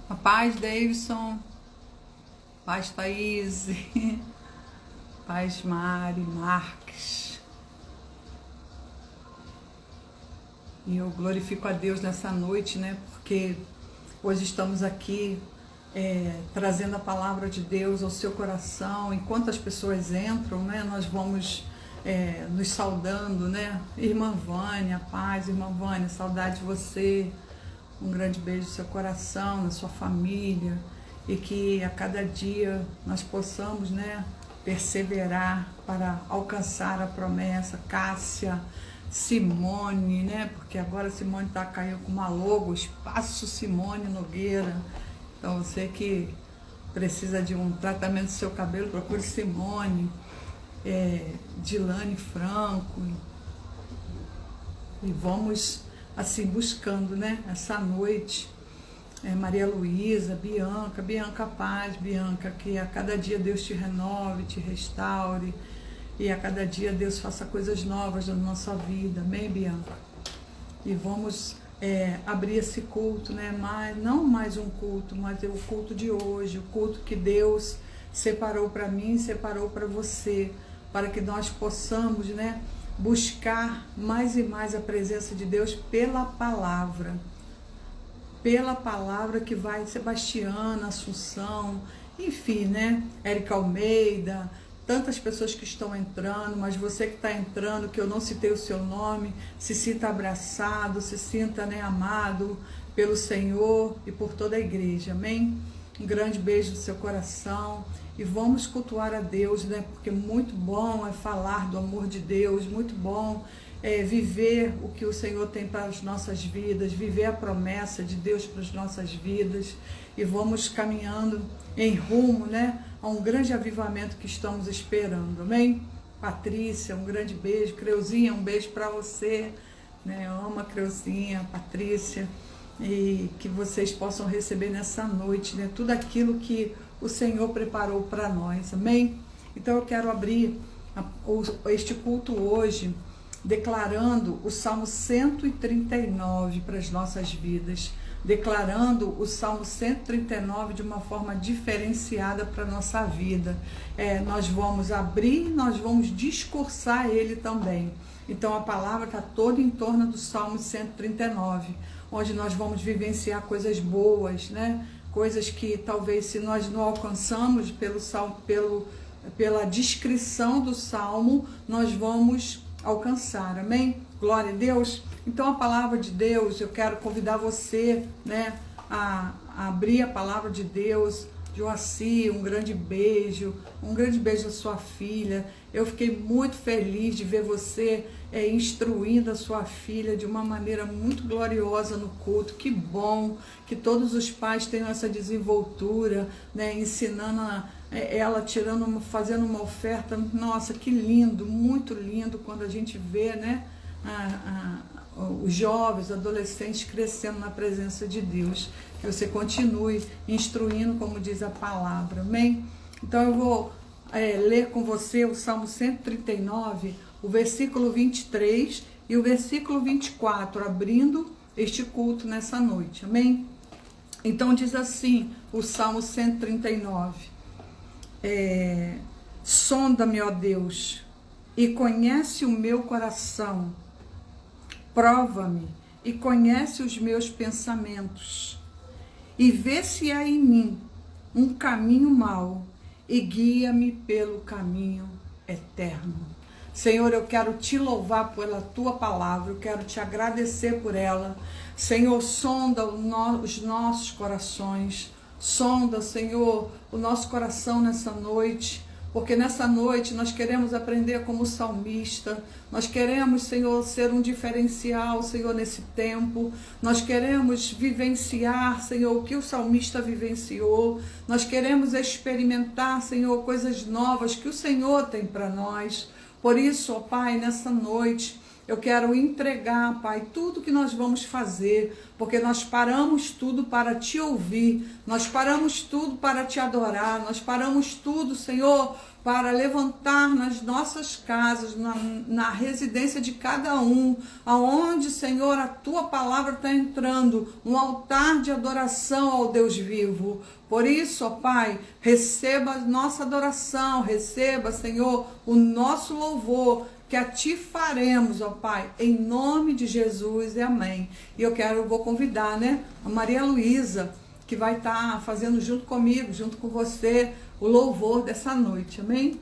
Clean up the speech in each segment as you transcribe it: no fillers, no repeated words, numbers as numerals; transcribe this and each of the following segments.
A paz, Davidson, paz, Thaís, paz, Mari, Marques. E eu glorifico a Deus nessa noite, né? Porque hoje estamos aqui trazendo a palavra de Deus ao seu coração. Enquanto as pessoas entram, né? Nós vamos nos saudando, né? Irmã Vânia, paz, irmã Vânia, saudade de você. Um grande beijo no seu coração, na sua família, e que a cada dia nós possamos, né, perseverar para alcançar a promessa. Cássia, Simone, né, porque agora Simone caiu com uma logo, Espaço Simone Nogueira. Então você que precisa de um tratamento do seu cabelo, procure Simone, Dilane Franco, e vamos assim buscando, né, essa noite, Maria Luísa, Bianca Paz, Bianca, que a cada dia Deus te renove, te restaure, e a cada dia Deus faça coisas novas na nossa vida, amém, Bianca? E vamos abrir esse culto, né, não mais um culto, mas o culto de hoje, o culto que Deus separou para mim, separou para você, para que nós possamos, né, buscar mais e mais a presença de Deus pela palavra que vai, Sebastiana, Assunção, enfim, né, Érica Almeida, tantas pessoas que estão entrando, mas você que está entrando, que eu não citei o seu nome, se sinta abraçado, se sinta, né, amado pelo Senhor e por toda a igreja, amém? Um grande beijo no seu coração. E vamos cultuar a Deus, né? Porque muito bom é falar do amor de Deus, muito bom é viver o que o Senhor tem para as nossas vidas, viver a promessa de Deus para as nossas vidas. E vamos caminhando em rumo, né, a um grande avivamento que estamos esperando, amém? Patrícia, um grande beijo. Creuzinha, um beijo para você, né? Eu amo a Creuzinha, Patrícia, e que vocês possam receber nessa noite, né, tudo aquilo que o Senhor preparou para nós, amém? Então eu quero abrir este culto hoje declarando o Salmo 139 para as nossas vidas, declarando o Salmo 139 de uma forma diferenciada para a nossa vida. Nós vamos abrir, nós vamos discursar ele também. Então a palavra está toda em torno do Salmo 139, onde nós vamos vivenciar coisas boas, né? Coisas que talvez, se nós não alcançamos pela descrição do Salmo, nós vamos alcançar, amém? Glória a Deus. Então a palavra de Deus, eu quero convidar você, né, a abrir a palavra de Deus. Joaci, um grande beijo à sua filha. Eu fiquei muito feliz de ver você instruindo a sua filha de uma maneira muito gloriosa no culto. Que bom que todos os pais tenham essa desenvoltura, né, ensinando ela, fazendo uma oferta. Nossa, que lindo, muito lindo quando a gente vê, né, os jovens, adolescentes crescendo na presença de Deus. Que você continue instruindo, como diz a palavra, amém? Então eu vou ler com você o Salmo 139, o versículo 23 e o versículo 24, abrindo este culto nessa noite, amém? Então diz assim o Salmo 139, sonda-me, ó Deus, e conhece o meu coração, prova-me e conhece os meus pensamentos, e vê se há em mim um caminho mau, e guia-me pelo caminho eterno. Senhor, eu quero te louvar pela tua palavra, eu quero te agradecer por ela. Senhor, sonda os nossos corações, sonda, Senhor, o nosso coração nessa noite, porque nessa noite nós queremos aprender como salmista, nós queremos, Senhor, ser um diferencial, Senhor, nesse tempo, nós queremos vivenciar, Senhor, o que o salmista vivenciou, nós queremos experimentar, Senhor, coisas novas que o Senhor tem para nós. Por isso, ó Pai, nessa noite, Eu quero entregar, Pai, tudo que nós vamos fazer, porque nós paramos tudo para te ouvir, nós paramos tudo para te adorar, nós paramos tudo, Senhor, para levantar nas nossas casas, na residência de cada um, aonde, Senhor, a tua palavra está entrando, um altar de adoração ao Deus vivo. Por isso, ó Pai, receba a nossa adoração, receba, Senhor, o nosso louvor, que a ti faremos, ó Pai, em nome de Jesus, e amém. E eu vou convidar, né, a Maria Luísa, que vai estar fazendo junto comigo, junto com você, o louvor dessa noite, amém?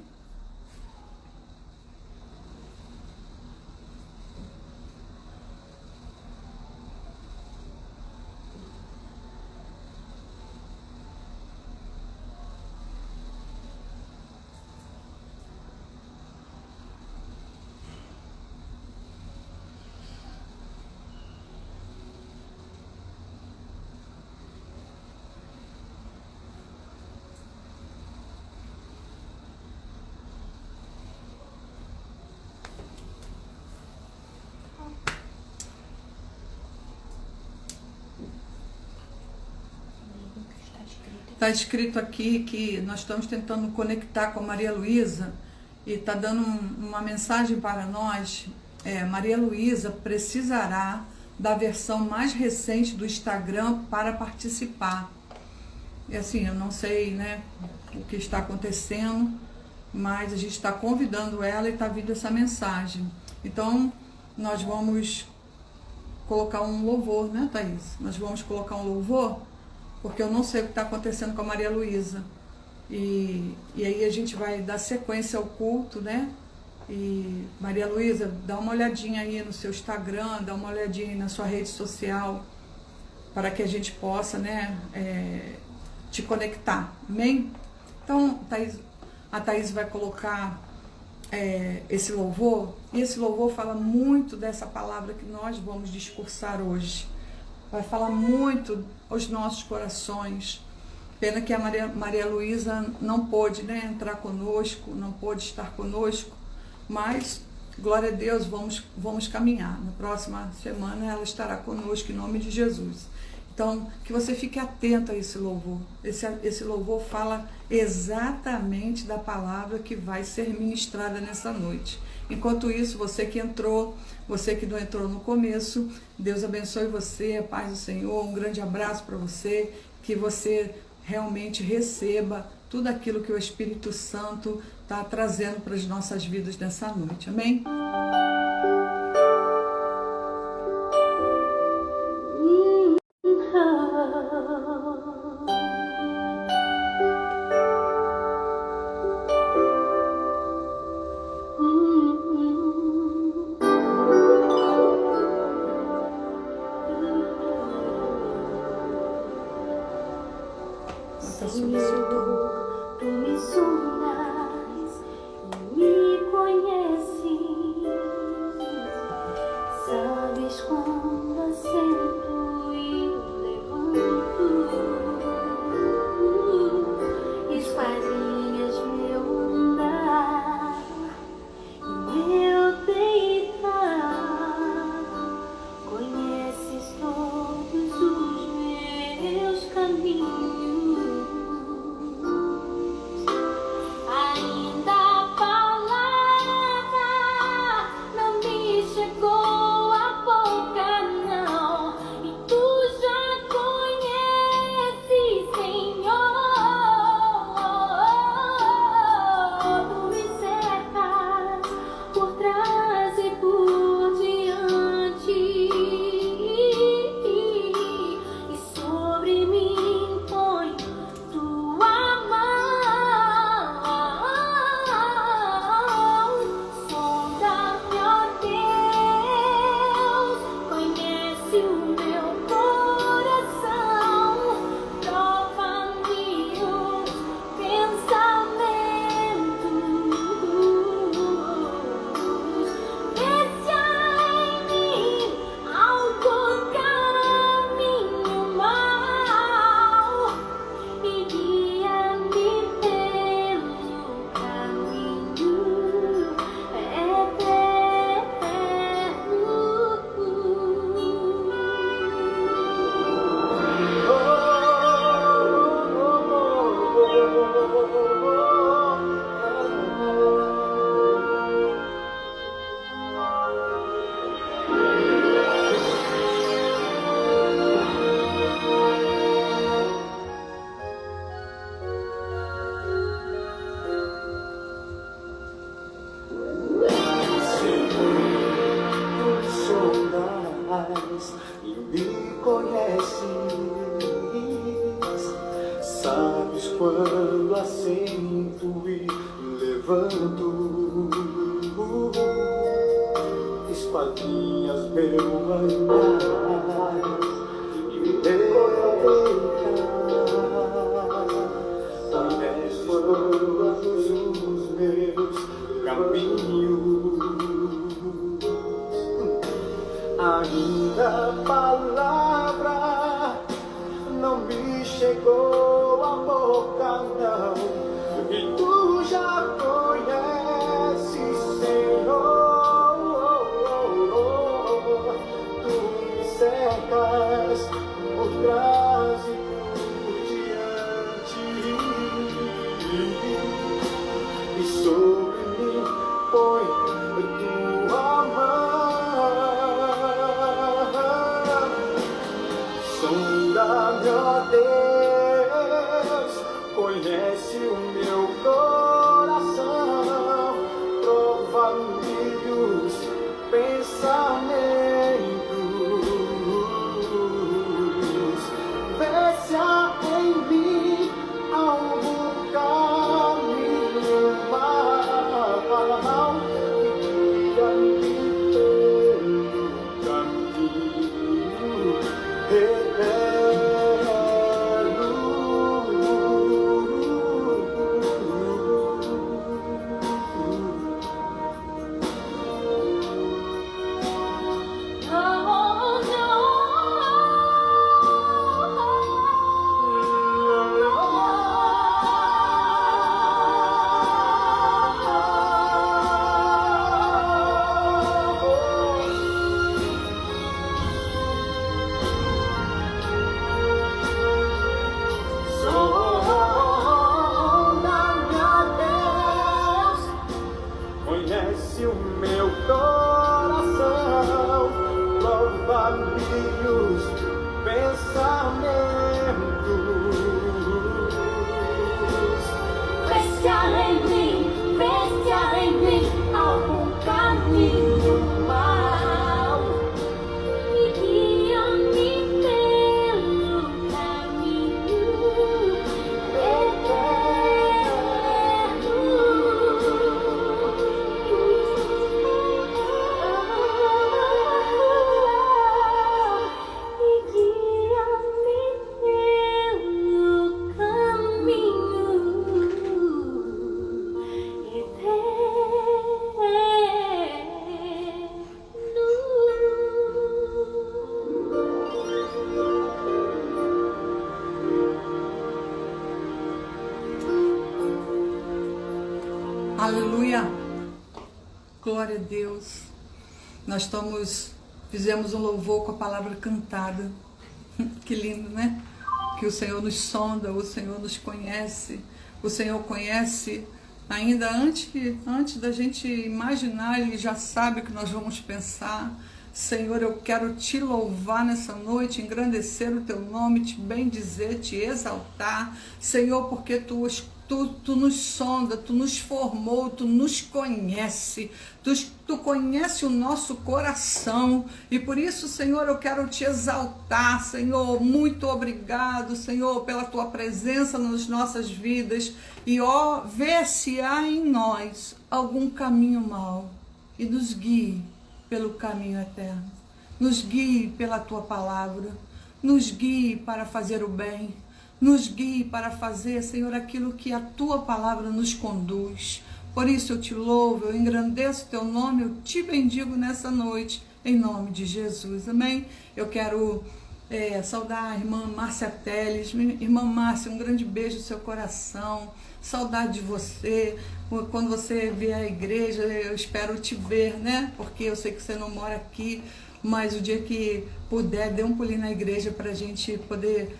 Está escrito aqui que nós estamos tentando conectar com a Maria Luísa e está dando uma mensagem para nós. Maria Luísa precisará da versão mais recente do Instagram para participar. E assim, eu não sei, né, o que está acontecendo, mas a gente está convidando ela e está vindo essa mensagem. Então, nós vamos colocar um louvor, né, Thaís? Nós vamos colocar um louvor, porque eu não sei o que está acontecendo com a Maria Luísa. E aí a gente vai dar sequência ao culto, né? E Maria Luísa, dá uma olhadinha aí no seu Instagram, dá uma olhadinha aí na sua rede social, para que a gente possa, né, te conectar, amém? Então, a Thaís vai colocar esse louvor, e esse louvor fala muito dessa palavra que nós vamos discursar hoje. Vai falar muito aos nossos corações. Pena que a Maria Luísa não pôde, né, entrar conosco, não pôde estar conosco, mas, glória a Deus, vamos caminhar. Na próxima semana ela estará conosco, em nome de Jesus. Então, que você fique atento a esse louvor. Esse louvor fala exatamente da palavra que vai ser ministrada nessa noite. Enquanto isso, você que entrou, você que não entrou no começo, Deus abençoe você, a paz do Senhor, um grande abraço para você, que você realmente receba tudo aquilo que o Espírito Santo está trazendo para as nossas vidas nessa noite, amém? Tu me sondas e me conheces, sabes quando assento e levanto, esquadrinhas meu andar e meu deitar, conheces todos os meus caminhos. sabes quando assento e levanto, esquadrinhas meu andar e me deitar. Conheces todos os meus caminhos, ainda a palavra não me chegou à boca, não, e tu já conheces, Senhor. Tu me cercas por trás e por diante, e sobre mim põe tua mão. Sonda-me, ó Deus, conhece o meu coração, prova-me os pensamentos, vê se há em mim algum caminho mau e guia-me pelo caminho conhece o meu coração, prova-me os pensamentos, Vê se há em mim algum caminho mau e guia-me pelo caminho Aleluia, glória a Deus. Nós fizemos um louvor com a palavra cantada. Que lindo, né? Que o Senhor nos sonda, o Senhor nos conhece, o Senhor conhece ainda antes da gente imaginar, Ele já sabe o que nós vamos pensar. Senhor, eu quero te louvar nessa noite, engrandecer o teu nome, te bendizer, te exaltar, Senhor, porque tu nos sonda, tu nos formou, tu nos conhece, tu conhece o nosso coração, e por isso, Senhor, eu quero te exaltar, Senhor. Muito obrigado, Senhor, pela tua presença nas nossas vidas, e vê se há em nós algum caminho mau, e nos guie pelo caminho eterno, nos guie pela tua palavra, nos guie para fazer o bem, nos guie para fazer, Senhor, aquilo que a tua palavra nos conduz. Por isso eu te louvo, eu engrandeço teu nome, eu te bendigo nessa noite, em nome de Jesus, amém? Eu quero saudar a irmã Márcia Teles. Irmã Márcia, um grande beijo no seu coração, saudade de você. Quando você vier à igreja, eu espero te ver, né? Porque eu sei que você não mora aqui, mas o dia que puder, dê um pulinho na igreja para a gente poder,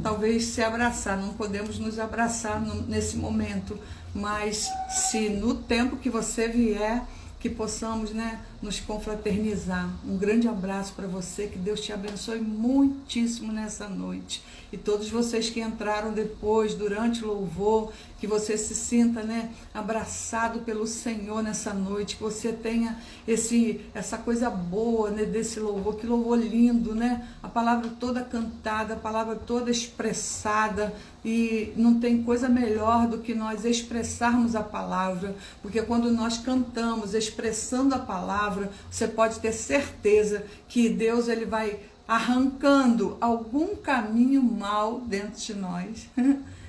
talvez, se abraçar. Não podemos nos abraçar nesse momento, mas se no tempo que você vier, que possamos, né, nos confraternizar. Um grande abraço para você, que Deus te abençoe muitíssimo nessa noite. E todos vocês que entraram depois, durante o louvor, que você se sinta, né, abraçado pelo Senhor nessa noite, que você tenha essa coisa boa, né, desse louvor, que louvor lindo, né? A palavra toda cantada, a palavra toda expressada, e não tem coisa melhor do que nós expressarmos a palavra, porque quando nós cantamos expressando a palavra, você pode ter certeza que Deus ele vai arrancando algum caminho mal dentro de nós.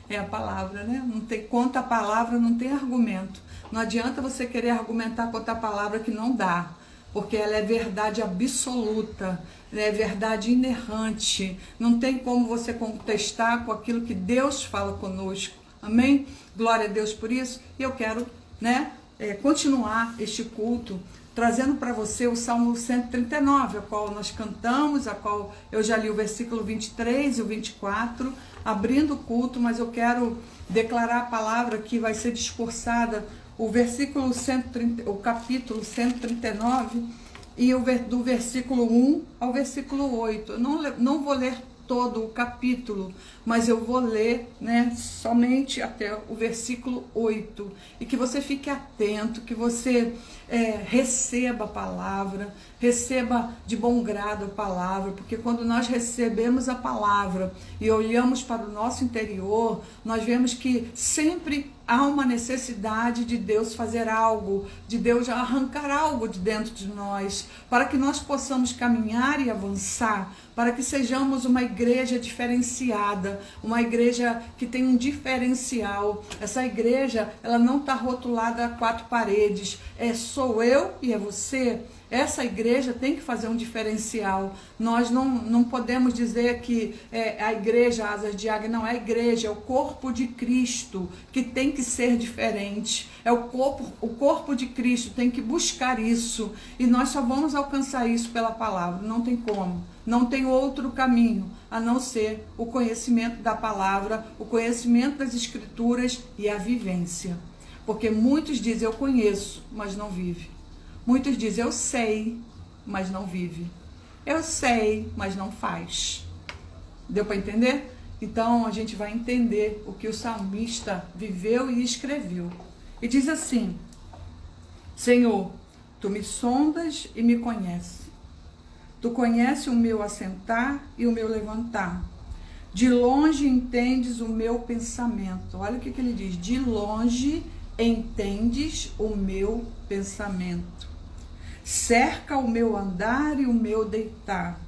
É a palavra, né? Não tem, contra a palavra não tem argumento. Não adianta você querer argumentar contra a palavra que não dá, porque ela é verdade absoluta, é verdade inerrante. Não tem como você contestar com aquilo que Deus fala conosco. Amém? Glória a Deus por isso. E eu quero, né, continuar este culto trazendo para você o Salmo 139, a qual nós cantamos, a qual eu já li o versículo 23 e o 24, abrindo o culto, mas eu quero declarar a palavra que vai ser discursada, o capítulo 139, e do versículo 1 ao versículo 8. Eu não vou ler todo o capítulo, mas eu vou ler, né, somente até o versículo 8, e que você fique atento, que você receba a palavra, receba de bom grado a palavra, porque quando nós recebemos a palavra e olhamos para o nosso interior, nós vemos que sempre há uma necessidade de Deus fazer algo, de Deus arrancar algo de dentro de nós, para que nós possamos caminhar e avançar, para que sejamos uma igreja diferenciada, uma igreja que tem um diferencial. Essa igreja, ela não está rotulada a 4 paredes, sou eu e é você. Essa igreja tem que fazer um diferencial. Nós não podemos dizer que a igreja Asas de Águia, não, é a igreja, é o corpo de Cristo que tem que ser diferente. É o corpo de Cristo tem que buscar isso, e nós só vamos alcançar isso pela palavra, não tem como. Não tem outro caminho a não ser o conhecimento da palavra, o conhecimento das escrituras e a vivência. Porque muitos dizem eu conheço, mas não vive. Muitos dizem eu sei, mas não vive. Eu sei, mas não faz. Deu para entender? Então a gente vai entender o que o salmista viveu e escreveu. E diz assim: Senhor, tu me sondas e me conheces. Tu conheces o meu assentar e o meu levantar. De longe entendes o meu pensamento. Olha o que ele diz. De longe entendes o meu pensamento. Cerca o meu andar e o meu deitar.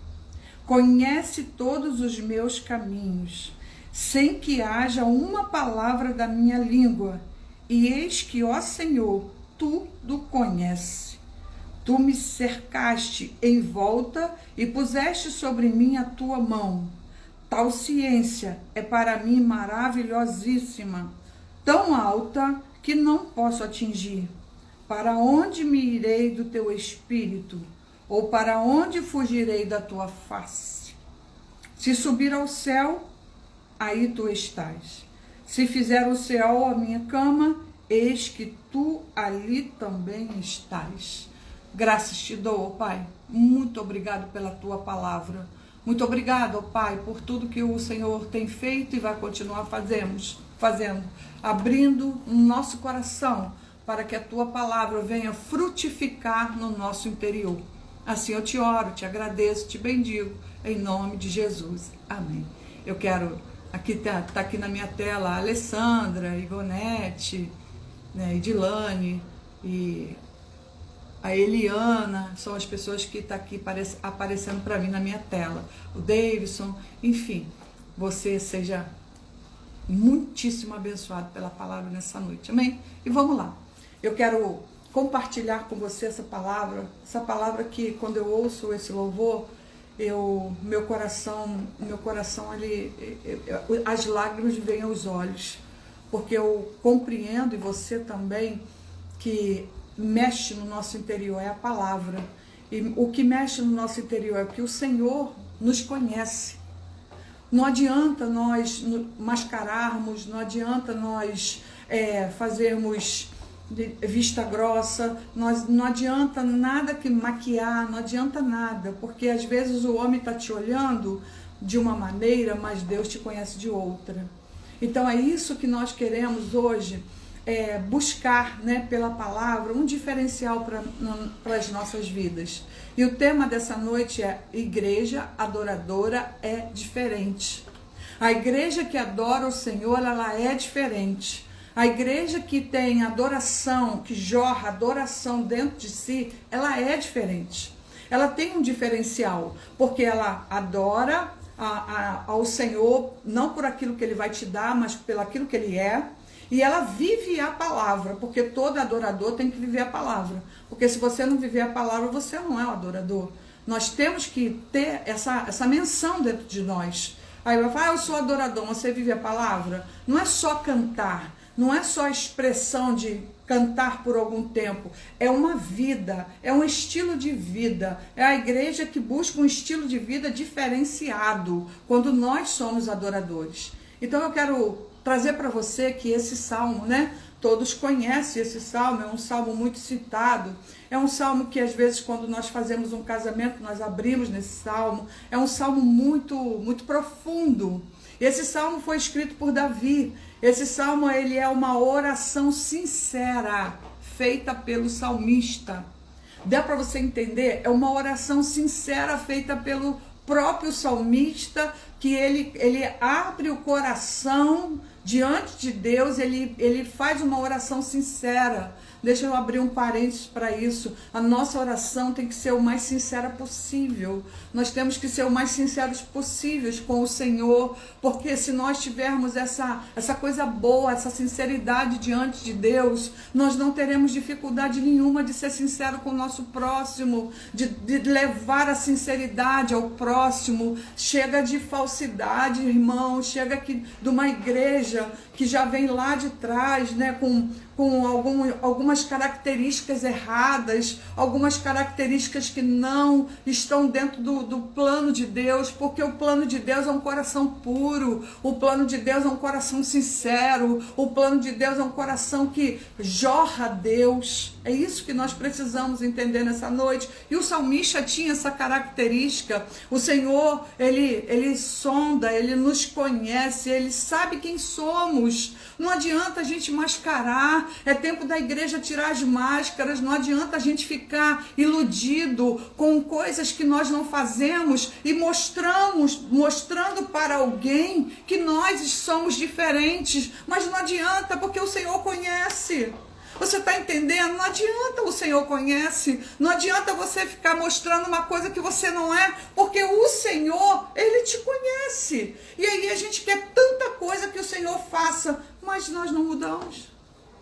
Conhece todos os meus caminhos, sem que haja uma palavra da minha língua. E eis que, ó Senhor, tudo conhece. Tu me cercaste em volta e puseste sobre mim a tua mão. Tal ciência é para mim maravilhosíssima, tão alta que não posso atingir. Para onde me irei do teu espírito? Ou para onde fugirei da tua face? Se subir ao céu, aí tu estás. Se fizer o céu a minha cama, eis que tu ali também estás. Graças te dou, ó Pai. Muito obrigado pela tua palavra. Muito obrigado, ó Pai, por tudo que o Senhor tem feito e vai continuar fazendo, abrindo o nosso coração para que a tua palavra venha frutificar no nosso interior. Assim eu te oro, te agradeço, te bendigo, em nome de Jesus. Amém. Eu quero, tá aqui na minha tela a Alessandra, Igonete, né, Edilane e a Eliana, são as pessoas que estão aqui aparecendo para mim na minha tela. O Davidson, enfim, você seja muitíssimo abençoado pela palavra nessa noite. Amém? E vamos lá. Eu quero compartilhar com você essa palavra que quando eu ouço esse louvor, meu coração, as lágrimas vêm aos olhos, porque eu compreendo, e você também, que mexe no nosso interior é a palavra, e o que mexe no nosso interior é que o Senhor nos conhece. Não adianta nós mascararmos, não adianta nós fazermos vista grossa, não adianta nada que maquiar, não adianta nada, porque às vezes o homem está te olhando de uma maneira, mas Deus te conhece de outra. Então é isso que nós queremos hoje, buscar, né, pela palavra, um diferencial para as nossas vidas. E o tema dessa noite é: igreja adoradora é diferente. A igreja que adora o Senhor, ela é diferente. A igreja que tem adoração, que jorra adoração dentro de si, ela é diferente. Ela tem um diferencial, porque ela adora ao Senhor, não por aquilo que Ele vai te dar, mas pelo aquilo que Ele é. E ela vive a palavra, porque todo adorador tem que viver a palavra. Porque se você não viver a palavra, você não é um adorador. Nós temos que ter essa menção dentro de nós. Aí vai falar: eu sou adorador, você vive a palavra? Não é só cantar, não é só a expressão de cantar por algum tempo, é uma vida, é um estilo de vida, é a igreja que busca um estilo de vida diferenciado, quando nós somos adoradores. Então eu quero trazer para você que esse salmo, né, todos conhecem esse salmo, é um salmo muito citado, é um salmo que às vezes quando nós fazemos um casamento, nós abrimos nesse salmo, é um salmo muito, muito profundo. Esse salmo foi escrito por Davi. Esse salmo, ele é uma oração sincera, feita pelo salmista. Dá para você entender? É uma oração sincera feita pelo próprio salmista, que ele abre o coração diante de Deus, ele faz uma oração sincera. Deixa eu abrir um parênteses para isso. A nossa oração tem que ser o mais sincera possível. Nós temos que ser o mais sinceros possíveis com o Senhor, porque se nós tivermos essa coisa boa, essa sinceridade diante de Deus, nós não teremos dificuldade nenhuma de ser sincero com o nosso próximo, de levar a sinceridade ao próximo. Chega de falsidade, irmão, chega aqui de uma igreja que já vem lá de trás, né, com algumas características erradas, algumas características que não estão dentro do plano de Deus, porque o plano de Deus é um coração puro, o plano de Deus é um coração sincero, o plano de Deus é um coração que jorra a Deus. É isso que nós precisamos entender nessa noite. E o salmista tinha essa característica. O Senhor, ele sonda, ele nos conhece, ele sabe quem somos. Não adianta a gente mascarar, é tempo da igreja tirar as máscaras, não adianta a gente ficar iludido com coisas que nós não fazemos e mostrando para alguém que nós somos diferentes, mas não adianta, porque o Senhor conhece. Você está entendendo? Não adianta, o Senhor conhece. Não adianta você ficar mostrando uma coisa que você não é, porque o Senhor, Ele te conhece. E aí a gente quer tanta coisa que o Senhor faça, mas nós não mudamos.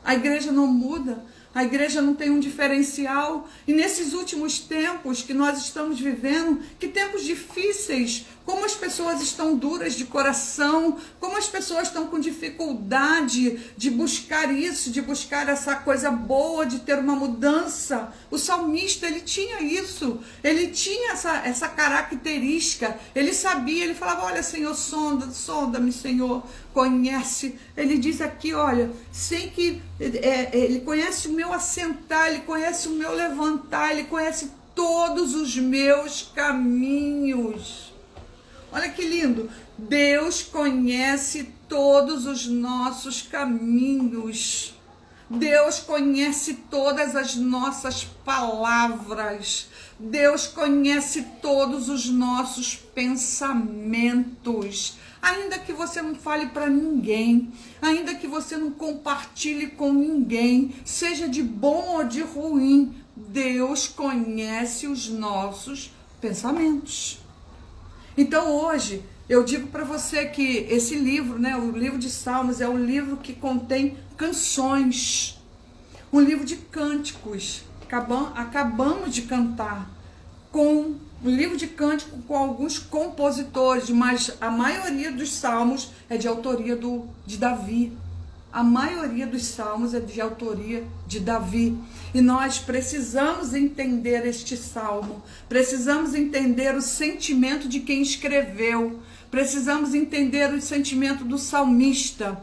A igreja não muda. A igreja não tem um diferencial. E nesses últimos tempos que nós estamos vivendo, que tempos difíceis, como as pessoas estão duras de coração, como as pessoas estão com dificuldade de buscar isso, de buscar essa coisa boa, de ter uma mudança. O salmista, ele tinha isso, ele tinha essa característica, ele sabia, ele falava: olha, Senhor, sonda-me, Senhor, conhece. Ele diz aqui, olha, sei que ele conhece o meu assentar, ele conhece o meu levantar, ele conhece todos os meus caminhos. Olha que lindo, Deus conhece todos os nossos caminhos, Deus conhece todas as nossas palavras, Deus conhece todos os nossos pensamentos, ainda que você não fale para ninguém, ainda que você não compartilhe com ninguém, seja de bom ou de ruim, Deus conhece os nossos pensamentos. Então hoje eu digo para você que esse livro, né, o livro de Salmos, é um livro que contém canções, um livro de cânticos. Acabamos de cantar com um livro de cântico com alguns compositores, mas a maioria dos salmos é de autoria de Davi. A maioria dos salmos é de autoria de Davi. E nós precisamos entender este salmo, precisamos entender o sentimento de quem escreveu, precisamos entender o sentimento do salmista,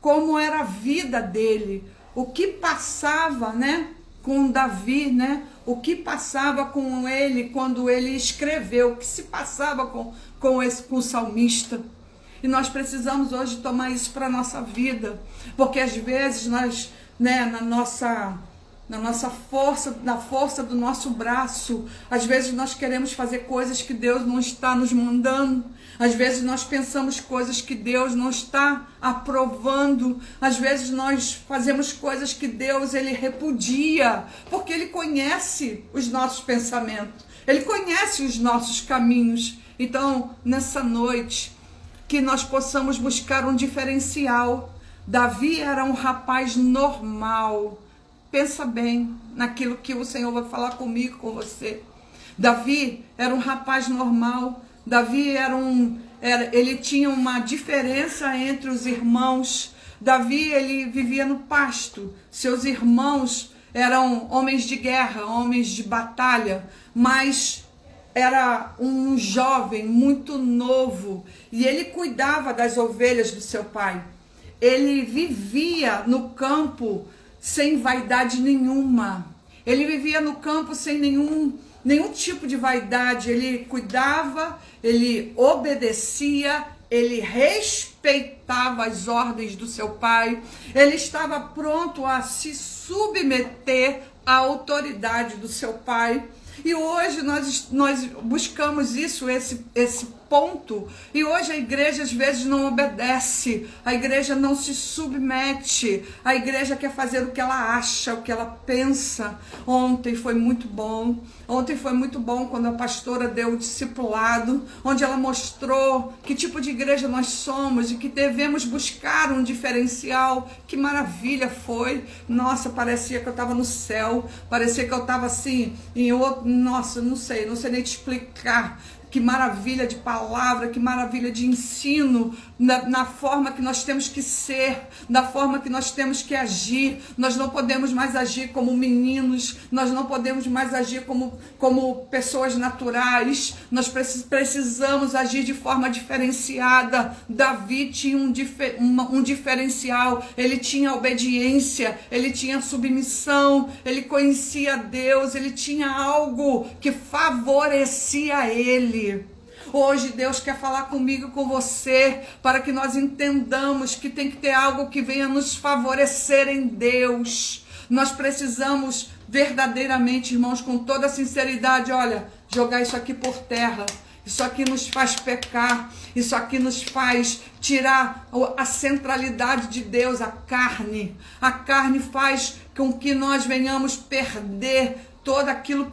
como era a vida dele, o que passava, né, com Davi, né? O que passava com ele quando ele escreveu, o que se passava com o salmista. E nós precisamos hoje tomar isso para a nossa vida, porque às vezes nós, né, na nossa força, na força do nosso braço, às vezes nós queremos fazer coisas que Deus não está nos mandando, às vezes nós pensamos coisas que Deus não está aprovando, às vezes nós fazemos coisas que Deus, ele repudia, porque ele conhece os nossos pensamentos, ele conhece os nossos caminhos. Então, nessa noite, que nós possamos buscar um diferencial. Davi era um rapaz normal. Pensa bem naquilo que o Senhor vai falar comigo, com você. Davi era um rapaz normal. Davi ele tinha uma diferença entre os irmãos. Davi, ele vivia no pasto. Seus irmãos eram homens de guerra, homens de batalha, mas era um jovem muito novo e ele cuidava das ovelhas do seu pai. Ele vivia no campo sem vaidade nenhuma. Ele vivia no campo sem nenhum tipo de vaidade. Ele cuidava, ele obedecia, ele respeitava as ordens do seu pai. Ele estava pronto a se submeter à autoridade do seu pai. E hoje nós buscamos esse ponto, e hoje a igreja às vezes não obedece, a igreja não se submete, a igreja quer fazer o que ela acha, o que ela pensa. Ontem foi muito bom quando a pastora deu o discipulado, onde ela mostrou que tipo de igreja nós somos e que devemos buscar um diferencial. Que maravilha foi! Nossa, parecia que eu estava no céu, parecia que eu estava assim, em outro, nossa, não sei nem te explicar. Que maravilha de palavra, que maravilha de ensino, na forma que nós temos que ser, na forma que nós temos que agir. Nós não podemos mais agir como meninos, nós não podemos mais agir como pessoas naturais, nós precisamos agir de forma diferenciada. Davi tinha um diferencial, ele tinha obediência, ele tinha submissão, ele conhecia Deus, ele tinha algo que favorecia ele. Hoje Deus quer falar comigo e com você, para que nós entendamos que tem que ter algo que venha nos favorecer em Deus. Nós precisamos verdadeiramente, irmãos, com toda sinceridade, olha, jogar isso aqui por terra. Isso aqui nos faz pecar, isso aqui nos faz tirar a centralidade de Deus, a carne. A carne faz com que nós venhamos perder tudo aquilo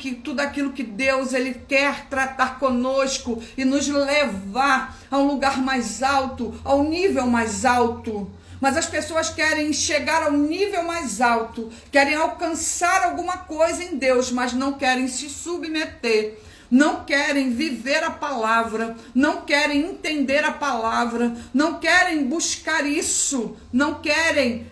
que Deus, ele quer tratar conosco e nos levar a um lugar mais alto, ao nível mais alto. Mas as pessoas querem chegar ao nível mais alto, querem alcançar alguma coisa em Deus, mas não querem se submeter. Não querem viver a palavra, não querem entender a palavra, não querem buscar isso,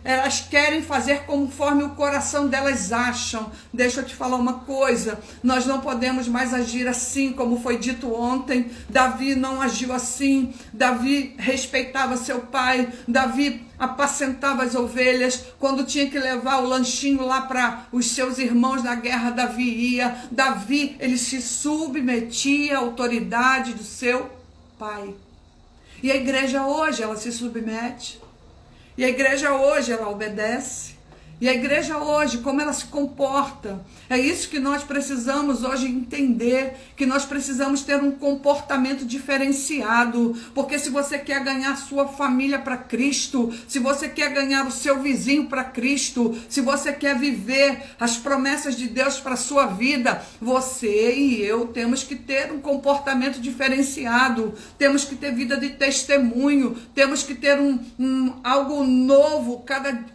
elas querem fazer conforme o coração delas acham. Deixa eu te falar uma coisa, nós não podemos mais agir assim como foi dito ontem. Davi não agiu assim, Davi respeitava seu pai, Davi apacentava as ovelhas. Quando tinha que levar o lanchinho lá para os seus irmãos na guerra, Davi ia. Davi, ele se submetia à autoridade do seu pai. E a igreja hoje, ela se submete. E a igreja hoje, ela obedece. E a igreja hoje, como ela se comporta, é isso que nós precisamos hoje entender, que nós precisamos ter um comportamento diferenciado, porque se você quer ganhar sua família para Cristo, se você quer ganhar o seu vizinho para Cristo, se você quer viver as promessas de Deus para a sua vida, você e eu temos que ter um comportamento diferenciado, temos que ter vida de testemunho, temos que ter algo novo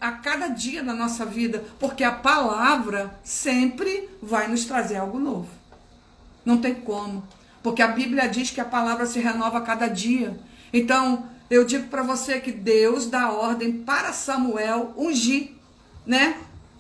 a cada dia na nossa vida, porque a palavra sempre vai nos trazer algo novo. Não tem como, porque a Bíblia diz que a palavra se renova a cada dia. Então, eu digo para você que Deus dá ordem para Samuel ungir, né,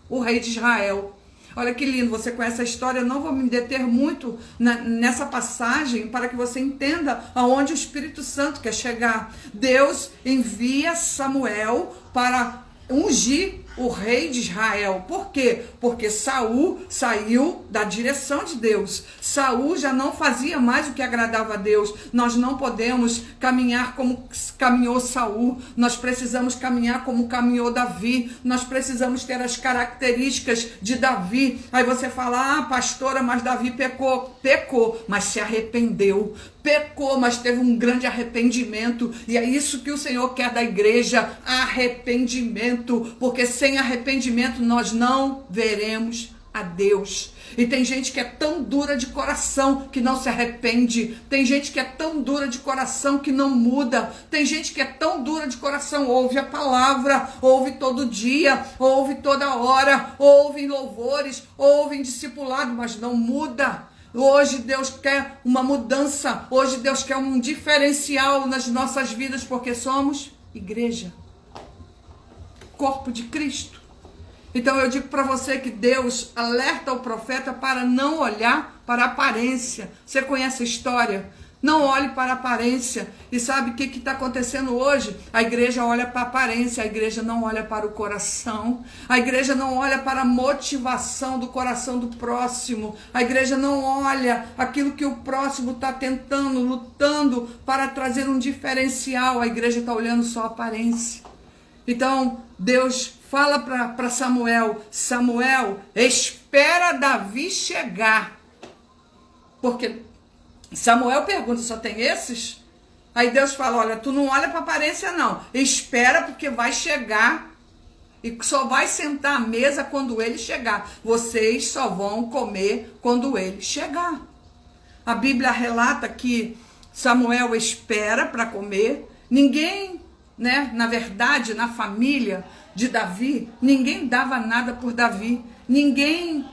o rei de Israel. Olha que lindo, você conhece a história, eu não vou me deter muito nessa passagem para que você entenda aonde o Espírito Santo quer chegar. Deus envia Samuel para ungir o rei de Israel. Por quê? Porque Saul saiu da direção de Deus. Saul já não fazia mais o que agradava a Deus. Nós não podemos caminhar como caminhou Saul. Nós precisamos caminhar como caminhou Davi. Nós precisamos ter as características de Davi. Aí você fala, ah, pastora, mas Davi pecou. Pecou, mas se arrependeu. Pecou, mas teve um grande arrependimento. E é isso que o Senhor quer da igreja, arrependimento. Porque sem arrependimento nós não veremos a Deus. E tem gente que é tão dura de coração que não se arrepende. Tem gente que é tão dura de coração que não muda. Tem gente que é tão dura de coração, ouve a palavra, ouve todo dia, ouve toda hora, ouve em louvores, ouve em discipulado, mas não muda. Hoje Deus quer uma mudança, hoje Deus quer um diferencial nas nossas vidas, porque somos igreja, corpo de Cristo. Então eu digo para você que Deus alerta o profeta para não olhar para a aparência. Você conhece a história? Não olhe para a aparência. E sabe o que está acontecendo hoje? A igreja olha para a aparência, a igreja não olha para o coração. A igreja não olha para a motivação do coração do próximo. A igreja não olha aquilo que o próximo está tentando, lutando para trazer um diferencial. A igreja está olhando só a aparência. Então, Deus fala para Samuel, Samuel, espera Davi chegar. Porque Samuel pergunta, só tem esses? Aí Deus fala, olha, tu não olha para a aparência não, espera porque vai chegar e só vai sentar à mesa quando ele chegar. Vocês só vão comer quando ele chegar. A Bíblia relata que Samuel espera para comer. Ninguém, né, na verdade, na família de Davi, ninguém dava nada por Davi. Ninguém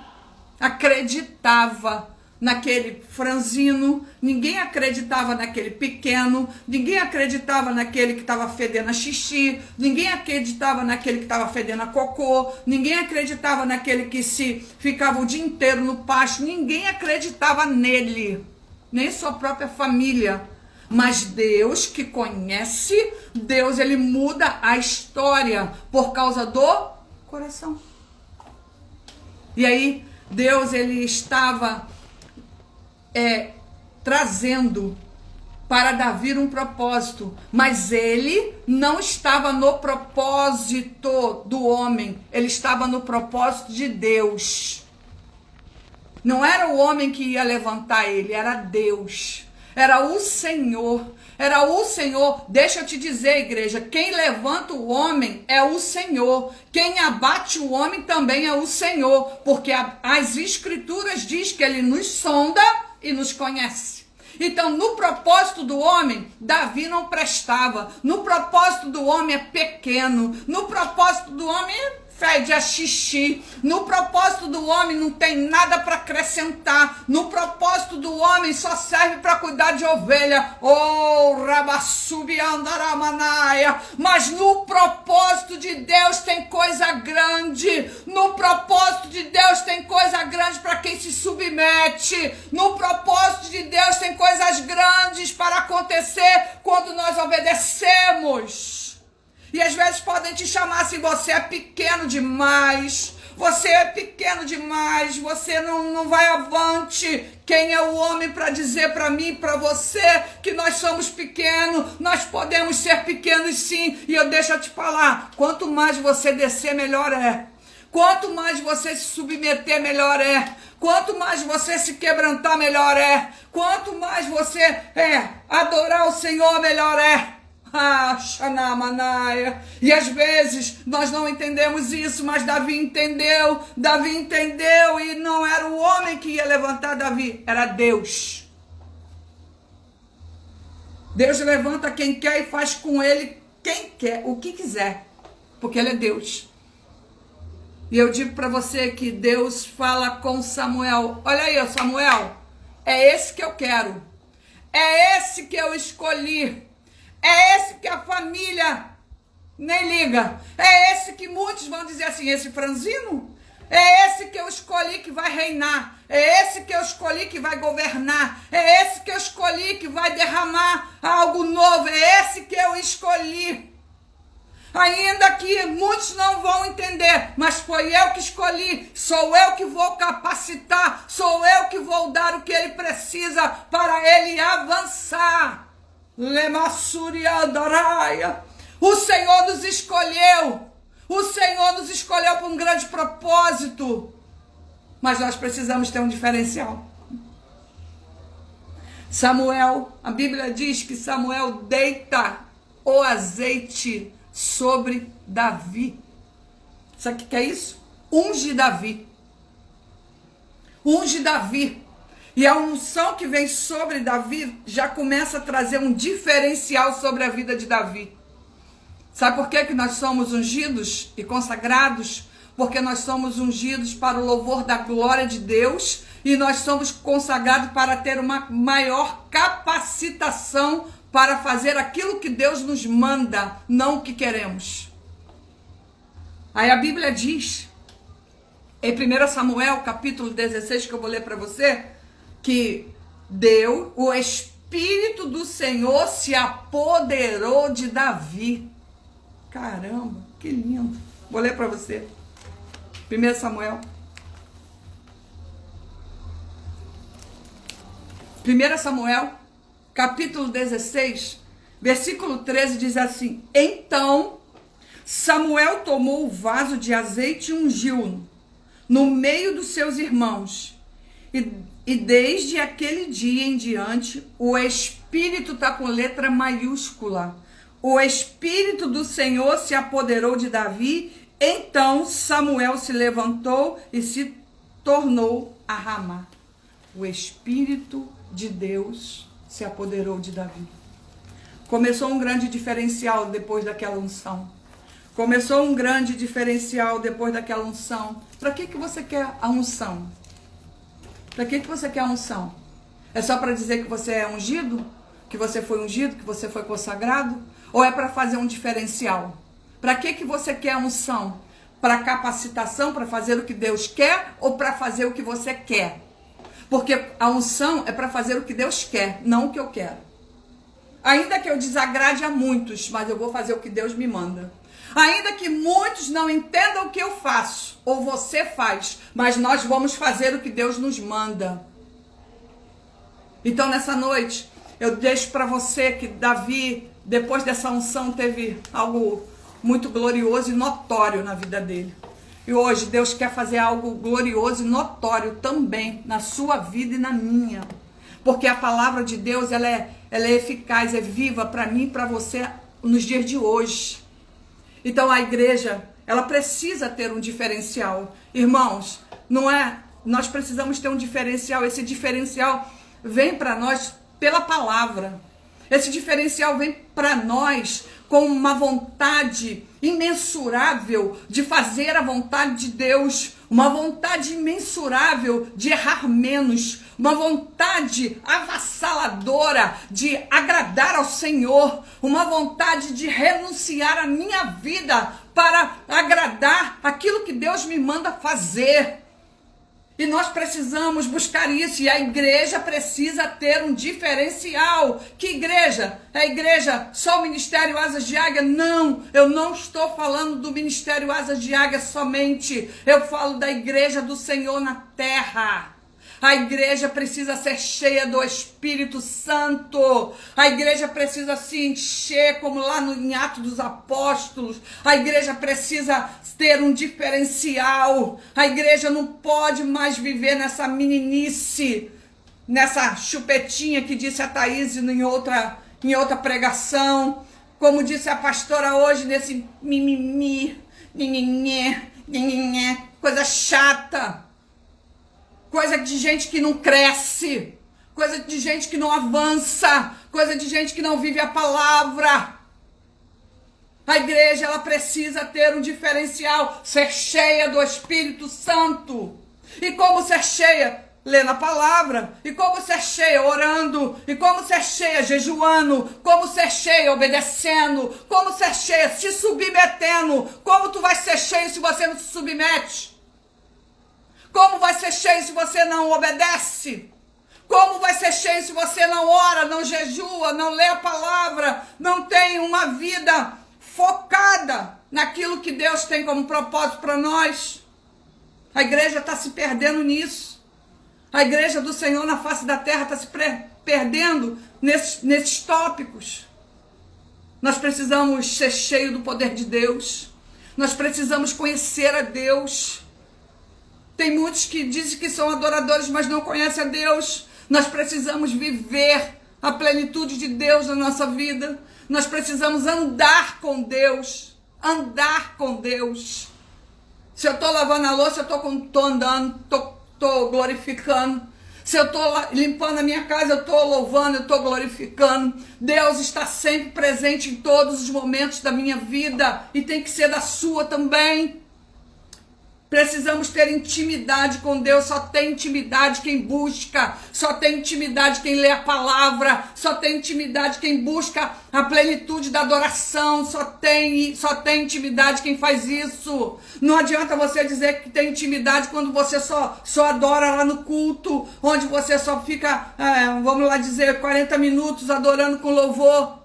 acreditava naquele franzino, ninguém acreditava naquele pequeno, ninguém acreditava naquele que estava fedendo a xixi, ninguém acreditava naquele que estava fedendo a cocô, ninguém acreditava naquele que se ficava o dia inteiro no pasto, ninguém acreditava nele, nem sua própria família. Mas Deus que conhece, Deus ele muda a história por causa do coração. E aí Deus ele estava trazendo para Davi um propósito, mas ele não estava no propósito do homem, ele estava no propósito de Deus. Não era o homem que ia levantar ele, era Deus, era o Senhor, era o Senhor. Deixa eu te dizer, igreja, quem levanta o homem é o Senhor, quem abate o homem também é o Senhor, porque as escrituras diz que ele nos sonda e nos conhece. Então, no propósito do homem, Davi não prestava. No propósito do homem é pequeno. No propósito do homem fede a xixi. No propósito do homem não tem nada para acrescentar. No propósito do homem só serve para cuidar de ovelha. Oh, rabassubiandaramanaia. Mas no propósito de Deus tem coisa grande. No propósito de Deus tem coisa grande para quem se submete. No propósito de Deus tem coisas grandes para acontecer quando nós obedecemos. E às vezes podem te chamar assim, você é pequeno demais, você é pequeno demais, você não vai avante. Quem é o homem para dizer para mim e para você que nós somos pequenos? Nós podemos ser pequenos sim, e eu deixo eu te falar, quanto mais você descer, melhor é. Quanto mais você se submeter, melhor é. Quanto mais você se quebrantar, melhor é. Quanto mais você adorar o Senhor, melhor é. E às vezes nós não entendemos isso, mas Davi entendeu e não era o homem que ia levantar Davi, era Deus. Deus levanta quem quer e faz com ele quem quer, o que quiser, porque ele é Deus. E eu digo para você que Deus fala com Samuel, olha aí, Samuel, é esse que eu quero, é esse que eu escolhi. É esse que a família nem liga. É esse que muitos vão dizer assim, esse franzino? É esse que eu escolhi que vai reinar. É esse que eu escolhi que vai governar. É esse que eu escolhi que vai derramar algo novo. É esse que eu escolhi. Ainda que muitos não vão entender, mas foi eu que escolhi, sou eu que vou capacitar, sou eu que vou dar o que ele precisa para ele avançar. Lemassuriandaraia. O Senhor nos escolheu, o Senhor nos escolheu para um grande propósito, mas nós precisamos ter um diferencial. Samuel, a Bíblia diz que Samuel deita o azeite sobre Davi. Sabe o que é isso? Unge Davi. Unge Davi. E a unção que vem sobre Davi já começa a trazer um diferencial sobre a vida de Davi. Sabe por que nós somos ungidos e consagrados? Porque nós somos ungidos para o louvor da glória de Deus e nós somos consagrados para ter uma maior capacitação para fazer aquilo que Deus nos manda, não o que queremos. Aí a Bíblia diz, em 1 Samuel, capítulo 16, que eu vou ler para você, que o Espírito do Senhor se apoderou de Davi. Caramba, que lindo. Vou ler para você. 1 Samuel. 1 Samuel, capítulo 16, versículo 13, diz assim: Então Samuel tomou o vaso de azeite e ungiu-o no meio dos seus irmãos. E desde aquele dia em diante, o Espírito está com letra maiúscula. O Espírito do Senhor se apoderou de Davi. Então Samuel se levantou e se tornou a Ramá. O Espírito de Deus se apoderou de Davi. Começou um grande diferencial depois daquela unção. Começou um grande diferencial depois daquela unção. Para que você quer a unção? Para que você quer a unção? É só para dizer que você é ungido? Que você foi ungido? Que você foi consagrado? Ou é para fazer um diferencial? Para que você quer a unção? Para capacitação, para fazer o que Deus quer ou para fazer o que você quer? Porque a unção é para fazer o que Deus quer, não o que eu quero. Ainda que eu desagrade a muitos, mas eu vou fazer o que Deus me manda. Ainda que muitos não entendam o que eu faço, ou você faz, mas nós vamos fazer o que Deus nos manda. Então nessa noite, eu deixo para você que Davi, depois dessa unção, teve algo muito glorioso e notório na vida dele. E hoje Deus quer fazer algo glorioso e notório também na sua vida e na minha. Porque a palavra de Deus, ela é eficaz, é viva para mim e para você nos dias de hoje. Então a igreja, ela precisa ter um diferencial. Irmãos, nós precisamos ter um diferencial. Esse diferencial vem para nós pela palavra. Esse diferencial vem para nós com uma vontade imensurável de fazer a vontade de Deus, uma vontade imensurável de errar menos, uma vontade avassaladora de agradar ao Senhor, uma vontade de renunciar à minha vida para agradar aquilo que Deus me manda fazer. E nós precisamos buscar isso, e a igreja precisa ter um diferencial. Que igreja? É a igreja só o Ministério Asas de Águia? Não, eu não estou falando do Ministério Asas de Águia somente. Eu falo da igreja do Senhor na terra. A igreja precisa ser cheia do Espírito Santo. A igreja precisa se encher, como lá em Atos dos Apóstolos. A igreja precisa ter um diferencial. A igreja não pode mais viver nessa meninice, nessa chupetinha que disse a Thaís em outra pregação. Como disse a pastora hoje, nesse mimimi, coisa chata. Coisa de gente que não cresce, coisa de gente que não avança, coisa de gente que não vive a palavra. A igreja, ela precisa ter um diferencial, ser cheia do Espírito Santo. E como ser cheia? Lendo a palavra. E como ser cheia? Orando. E como ser cheia? Jejuando. Como ser cheia? Obedecendo. Como ser cheia? Se submetendo. Como tu vai ser cheio se você não se submete? Como vai ser cheio se você não obedece? Como vai ser cheio se você não ora, não jejua, não lê a palavra, não tem uma vida focada naquilo que Deus tem como propósito para nós. A igreja está se perdendo nisso. A igreja do Senhor na face da terra está se perdendo nesses tópicos. Nós precisamos ser cheios do poder de Deus. Nós precisamos conhecer a Deus. Tem muitos que dizem que são adoradores, mas não conhecem a Deus. Nós precisamos viver a plenitude de Deus na nossa vida. Nós precisamos andar com Deus. Andar com Deus. Se eu estou lavando a louça, eu estou andando, estou glorificando. Se eu estou limpando a minha casa, eu estou louvando, eu estou glorificando. Deus está sempre presente em todos os momentos da minha vida e tem que ser da sua também. Precisamos ter intimidade com Deus. Só tem intimidade quem busca, só tem intimidade quem lê a palavra, só tem intimidade quem busca a plenitude da adoração, só tem intimidade quem faz isso. Não adianta você dizer que tem intimidade quando você só adora lá no culto, onde você só fica, vamos lá dizer, 40 minutos adorando com louvor.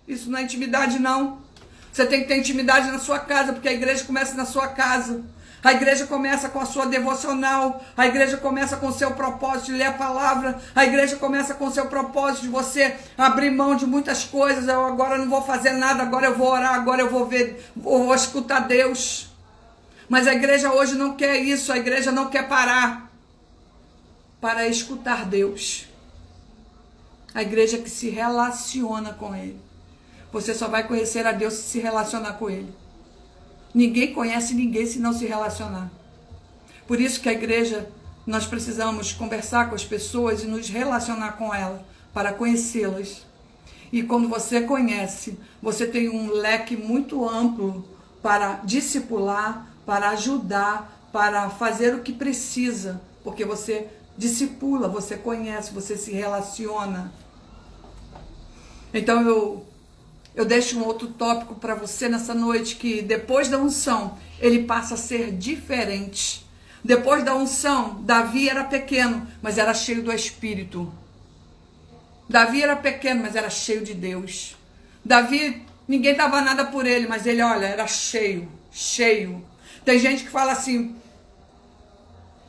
Isso não é intimidade, não. Você tem que ter intimidade na sua casa, porque a igreja começa na sua casa. A igreja começa com a sua devocional. A igreja começa com o seu propósito de ler a palavra. A igreja começa com o seu propósito de você abrir mão de muitas coisas. Eu agora não vou fazer nada, agora eu vou orar, agora eu vou escutar Deus. Mas a igreja hoje não quer isso. A igreja não quer parar para escutar Deus. A igreja que se relaciona com Ele. Você só vai conhecer a Deus se se relacionar com Ele. Ninguém conhece ninguém se não se relacionar. Por isso que a igreja, nós precisamos conversar com as pessoas e nos relacionar com elas, para conhecê-las. E quando você conhece, você tem um leque muito amplo para discipular, para ajudar, para fazer o que precisa. Porque você discipula, você conhece, você se relaciona. Então eu deixo um outro tópico para você nessa noite, que depois da unção, ele passa a ser diferente. Depois da unção, Davi era pequeno, mas era cheio do Espírito. Davi era pequeno, mas era cheio de Deus. Davi, ninguém dava nada por ele, mas ele, olha, era cheio. Tem gente que fala assim,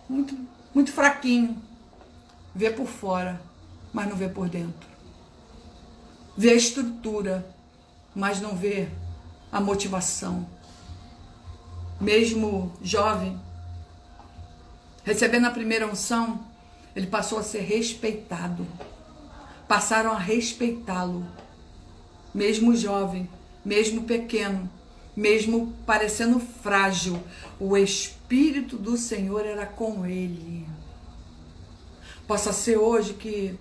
muito fraquinho. Vê por fora, mas não vê por dentro. Vê a estrutura, mas não vê a motivação. Mesmo jovem, recebendo a primeira unção, ele passou a ser respeitado. Passaram a respeitá-lo. Mesmo jovem, mesmo pequeno, mesmo parecendo frágil, o Espírito do Senhor era com ele. Possa ser hoje que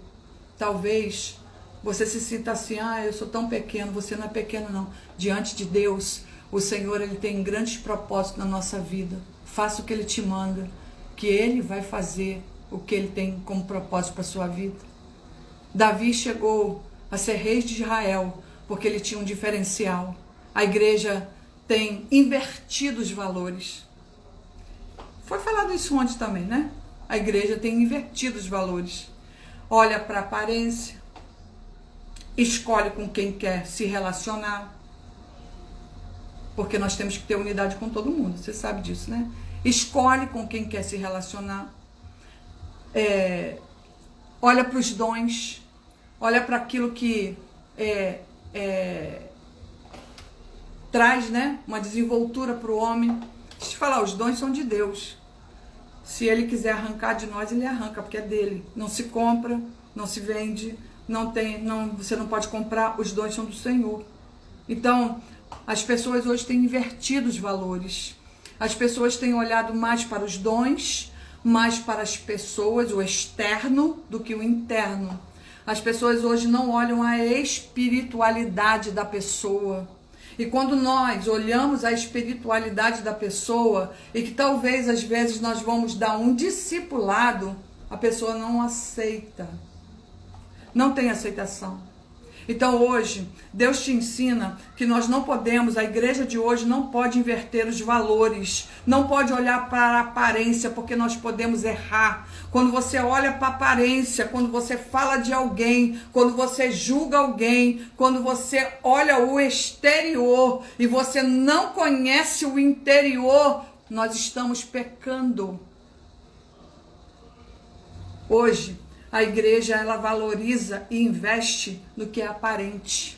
talvez você se sinta assim, eu sou tão pequeno. Você não é pequeno, não. Diante de Deus, o Senhor, Ele tem grandes propósitos na nossa vida. Faça o que Ele te manda, que Ele vai fazer o que Ele tem como propósito para a sua vida. Davi chegou a ser rei de Israel, porque ele tinha um diferencial. A igreja tem invertido os valores. Foi falado isso ontem também, né? A igreja tem invertido os valores. Olha para a aparência, escolhe com quem quer se relacionar, porque nós temos que ter unidade com todo mundo, você sabe disso, né? Escolhe com quem quer se relacionar, olha para os dons, olha para aquilo que traz, né, uma desenvoltura para o homem. Deixa eu te falar, os dons são de Deus. Se Ele quiser arrancar de nós, Ele arranca, porque é dele. Não se compra, não se vende, você não pode comprar, os dons são do Senhor. Então, as pessoas hoje têm invertido os valores. As pessoas têm olhado mais para os dons, mais para as pessoas, o externo, do que o interno. As pessoas hoje não olham a espiritualidade da pessoa. E quando nós olhamos a espiritualidade da pessoa, e que talvez às vezes nós vamos dar um discipulado, a pessoa não aceita. Não tem aceitação. Então hoje, Deus te ensina que nós não podemos, a igreja de hoje não pode inverter os valores, não pode olhar para a aparência, porque nós podemos errar. Quando você olha para a aparência, quando você fala de alguém, quando você julga alguém, quando você olha o exterior e você não conhece o interior, nós estamos pecando. Hoje, a igreja, ela valoriza e investe no que é aparente.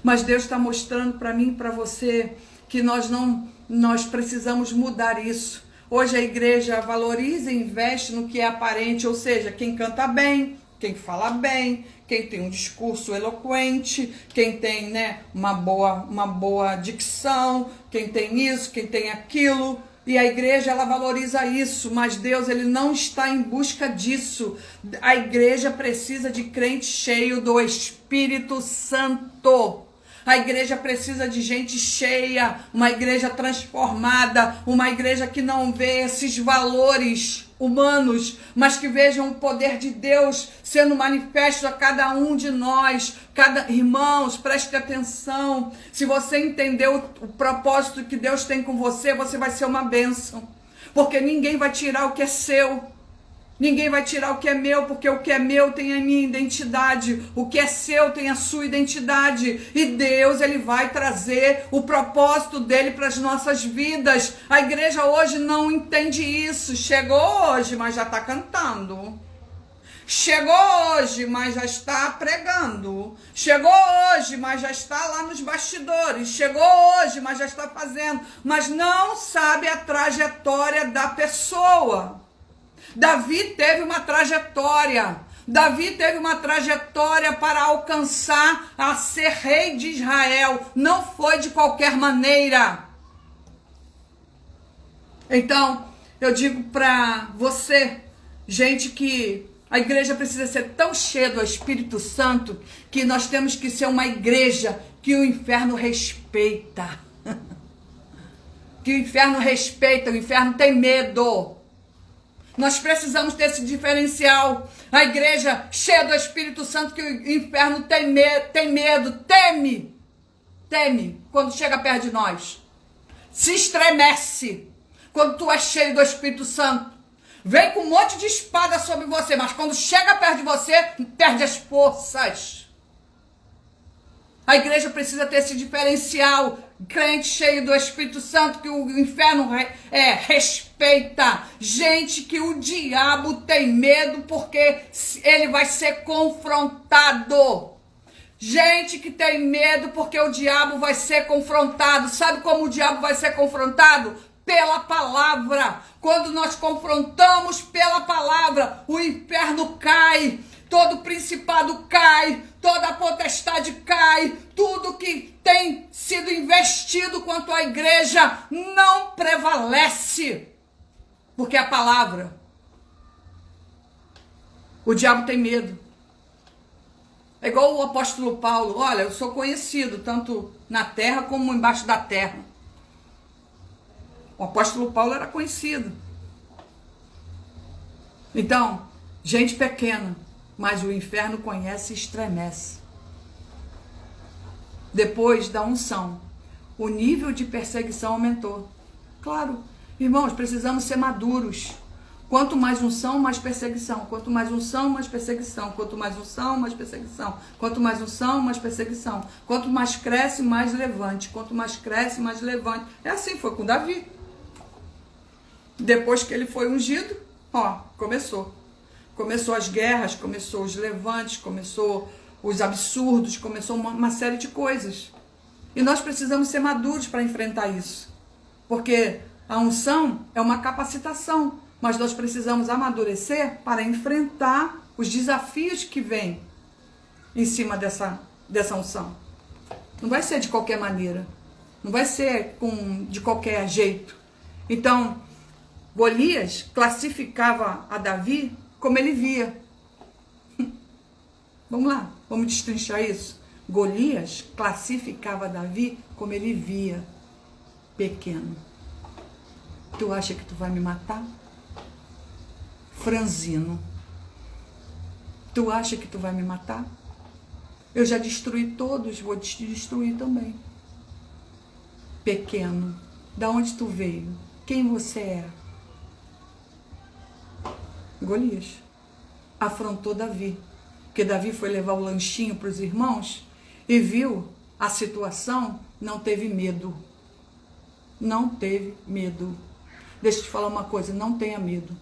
Mas Deus está mostrando para mim e para você que nós precisamos mudar isso. Hoje a igreja valoriza e investe no que é aparente, ou seja, quem canta bem, quem fala bem, quem tem um discurso eloquente, quem tem, né, uma boa dicção, quem tem isso, quem tem aquilo. E a igreja, ela valoriza isso, mas Deus, ele não está em busca disso. A igreja precisa de crente cheio do Espírito Santo. A igreja precisa de gente cheia, uma igreja transformada, uma igreja que não vê esses valores humanos, mas que vejam o poder de Deus sendo manifesto a cada um de nós. Irmãos, preste atenção. Se você entender o propósito que Deus tem com você, você vai ser uma bênção. Porque ninguém vai tirar o que é seu. Ninguém vai tirar o que é meu, porque o que é meu tem a minha identidade. O que é seu tem a sua identidade. E Deus, ele vai trazer o propósito dele para as nossas vidas. A igreja hoje não entende isso. Chegou hoje, mas já está cantando. Chegou hoje, mas já está pregando. Chegou hoje, mas já está lá nos bastidores. Chegou hoje, mas já está fazendo. Mas não sabe a trajetória da pessoa. Davi teve uma trajetória. Davi teve uma trajetória para alcançar a ser rei de Israel. Não foi de qualquer maneira. Então, eu digo para você, gente, que a igreja precisa ser tão cheia do Espírito Santo que nós temos que ser uma igreja que o inferno respeita. Que o inferno respeita, o inferno tem medo. Nós precisamos ter esse diferencial. A igreja cheia do Espírito Santo, que o inferno tem medo, teme quando chega perto de nós. Se estremece quando tu é cheio do Espírito Santo. Vem com um monte de espada sobre você, mas quando chega perto de você, perde as forças. A igreja precisa ter esse diferencial. Crente cheio do Espírito Santo, que o inferno respeita. Gente que o diabo tem medo porque ele vai ser confrontado. Gente que tem medo porque o diabo vai ser confrontado. Sabe como o diabo vai ser confrontado? Pela palavra. Quando nós confrontamos pela palavra, o inferno cai. Todo principado cai, toda a potestade cai, tudo que tem sido investido quanto à igreja não prevalece, porque a palavra, o diabo tem medo. É igual o apóstolo Paulo, olha, eu sou conhecido tanto na terra como embaixo da terra. O apóstolo Paulo era conhecido. Então, gente pequena, mas o inferno conhece e estremece. Depois da unção, o nível de perseguição aumentou. Claro, irmãos, precisamos ser maduros. Quanto mais unção, mais perseguição. Quanto mais unção, mais perseguição. Quanto mais unção, mais perseguição. Quanto mais unção, mais perseguição. Quanto mais cresce, mais levante. Quanto mais cresce, mais levante. É assim, foi com Davi. Depois que ele foi ungido, começou. Começou as guerras, começou os levantes, começou os absurdos, começou uma série de coisas. E nós precisamos ser maduros para enfrentar isso. Porque a unção é uma capacitação, mas nós precisamos amadurecer para enfrentar os desafios que vêm em cima dessa unção. Não vai ser de qualquer maneira. Não vai ser de qualquer jeito. Então, Golias classificava a Davi como ele via. Vamos lá, vamos destrinchar isso. Golias classificava Davi como ele via, pequeno. Tu acha que tu vai me matar? Franzino. Tu acha que tu vai me matar? Eu já destruí todos, vou te destruir também. Pequeno, da onde tu veio? Quem você é? Golias afrontou Davi, porque Davi foi levar o lanchinho para os irmãos e viu a situação, não teve medo. Não teve medo. Deixa eu te falar uma coisa, não tenha medo.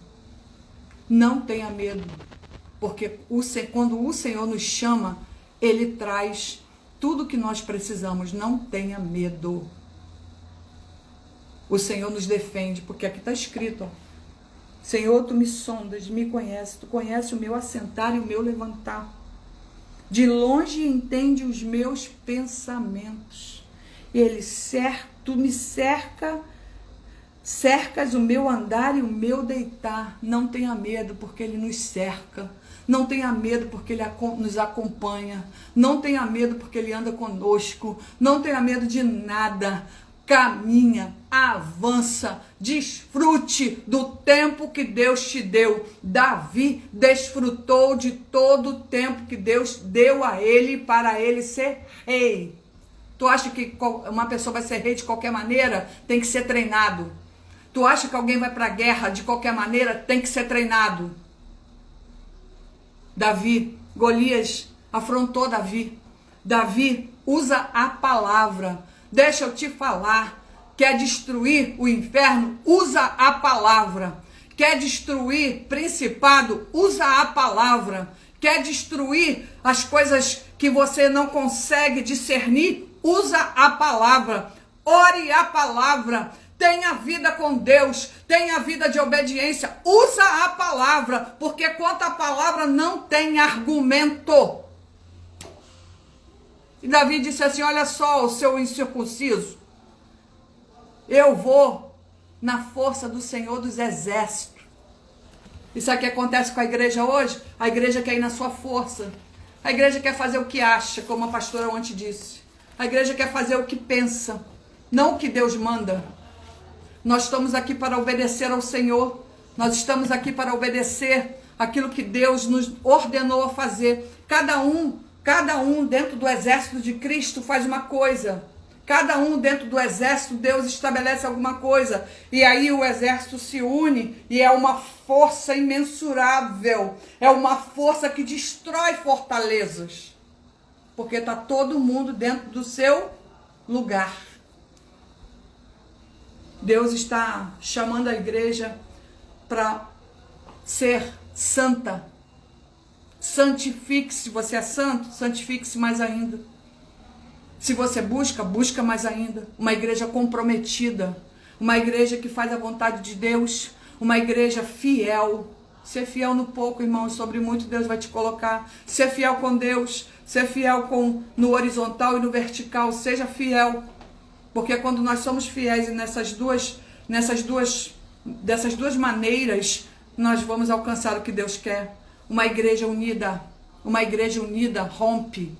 Não tenha medo, porque quando o Senhor nos chama, Ele traz tudo que nós precisamos. Não tenha medo. O Senhor nos defende, porque aqui está escrito, ó, Senhor, tu me sondas, me conheces, tu conheces o meu assentar e o meu levantar. De longe entende os meus pensamentos. Tu me cercas o meu andar e o meu deitar. Não tenha medo, porque Ele nos cerca. Não tenha medo, porque Ele nos acompanha. Não tenha medo, porque Ele anda conosco. Não tenha medo de nada. Caminha, avança, desfrute do tempo que Deus te deu. Davi desfrutou de todo o tempo que Deus deu a ele para ele ser rei. Tu acha que uma pessoa vai ser rei de qualquer maneira? Tem que ser treinado. Tu acha que alguém vai para a guerra de qualquer maneira? Tem que ser treinado. Golias afrontou Davi. Davi usa a palavra. Deixa eu te falar, quer destruir o inferno? Usa a palavra. Quer destruir principado? Usa a palavra. Quer destruir as coisas que você não consegue discernir? Usa a palavra. Ore a palavra. Tenha vida com Deus. Tenha vida de obediência. Usa a palavra, porque quanto à palavra não tem argumento. E Davi disse assim, olha só, o seu incircunciso, eu vou na força do Senhor dos Exércitos. Isso aqui acontece com a igreja hoje? A igreja quer ir na sua força. A igreja quer fazer o que acha, como a pastora ontem disse. A igreja quer fazer o que pensa, não o que Deus manda. Nós estamos aqui para obedecer ao Senhor. Nós estamos aqui para obedecer aquilo que Deus nos ordenou a fazer. Cada um dentro do exército de Cristo faz uma coisa. Cada um dentro do exército, Deus estabelece alguma coisa. E aí o exército se une e é uma força imensurável. É uma força que destrói fortalezas. Porque está todo mundo dentro do seu lugar. Deus está chamando a igreja para ser santa. Santifique-se. Se você é santo, santifique-se mais ainda. Se você busca mais ainda. Uma igreja comprometida. Uma igreja que faz a vontade de Deus. Uma igreja fiel. Ser fiel no pouco, irmão, sobre muito Deus vai te colocar. Ser fiel com Deus. Ser fiel no horizontal e no vertical. Seja fiel. Porque quando nós somos fiéis e dessas duas maneiras, nós vamos alcançar o que Deus quer. Uma igreja unida rompe.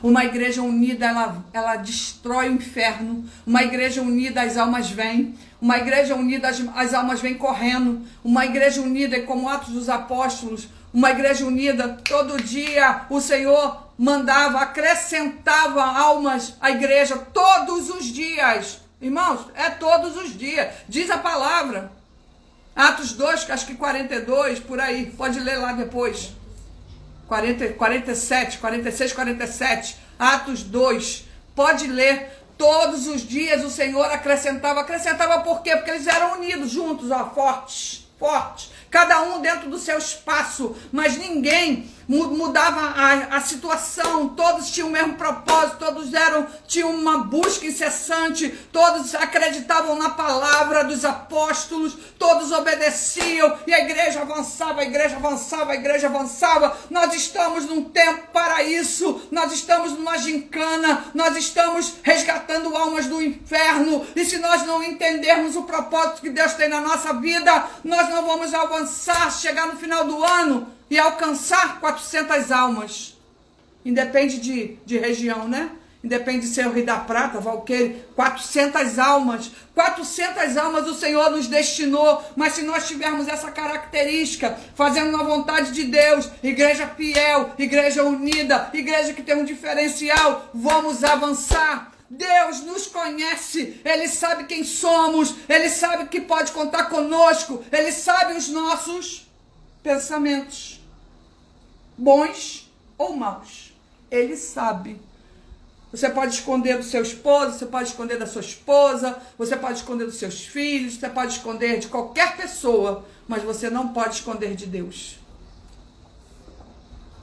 Uma igreja unida, ela destrói o inferno. Uma igreja unida, as almas vêm. Uma igreja unida, as almas vêm correndo. Uma igreja unida é como Atos dos Apóstolos. Uma igreja unida, todo dia o Senhor mandava, acrescentava almas à igreja, todos os dias. Irmãos, é todos os dias. Diz a palavra. Atos 2, acho que 42, por aí. Pode ler lá depois. 47, 46, 47. Atos 2. Pode ler. Todos os dias o Senhor acrescentava. Acrescentava por quê? Porque eles eram unidos juntos, ó, fortes. Cada um dentro do seu espaço, mas ninguém mudava a situação, todos tinham o mesmo propósito, tinham uma busca incessante, todos acreditavam na palavra dos apóstolos, todos obedeciam, e a igreja avançava, a igreja avançava, a igreja avançava. Nós estamos num tempo para isso, nós estamos numa gincana, nós estamos resgatando almas do inferno, e se nós não entendermos o propósito que Deus tem na nossa vida, nós não vamos avançar, chegar no final do ano e alcançar 400 almas. Independe de região, né? Independe de ser o Rio da Prata, Valqueire, 400 almas. 400 almas o Senhor nos destinou, mas se nós tivermos essa característica, fazendo a vontade de Deus, igreja fiel, igreja unida, igreja que tem um diferencial, vamos avançar. Deus nos conhece, Ele sabe quem somos, Ele sabe que pode contar conosco, Ele sabe os nossos pensamentos, bons ou maus, Ele sabe. Você pode esconder do seu esposo, você pode esconder da sua esposa, você pode esconder dos seus filhos, você pode esconder de qualquer pessoa, mas você não pode esconder de Deus.